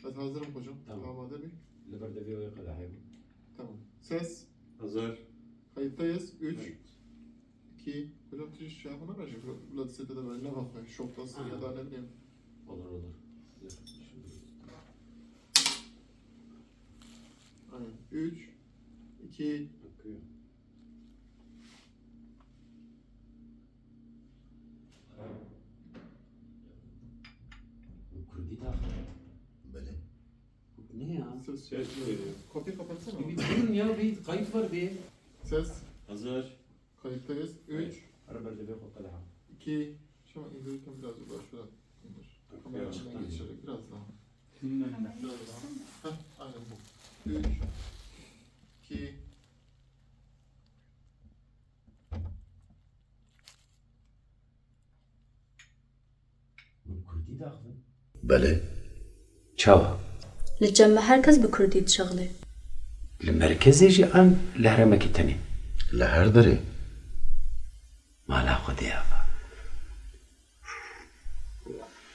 Evet hazırım hocam. Tamam. Hadi bir. لبردفي ويقلع هيك. Tamam. Ses. Hazır. Kayıttayız. 3, Evet. 2. Hocam tüş şey yapana verecek. Vlad sete de böyle ne bakıyor. Şoktasın ya da ne bileyim. Olur olur. Aynen. 3, 2. Akıyor. Bu Kurdi de Böyle. Bu ne ya? Ses. Ses veriyor. Kopya kapatsana. Bir durun ya, bir kayıt var bir. Ses. Hazır. Kayıttayız. 3, لبردفي ويقلع. 2. Şu an indirirken biraz daha şuradan indir. Kamera içinden geçirerek biraz daha. Biraz daha. Heh, aynen bu. 3, 2. Bu Kurdi de Böyle. Çava. للجمع هركز بكردي تشغلي المركز يجي عن لهرمك التاني Leher deri. ما لا خذ يابا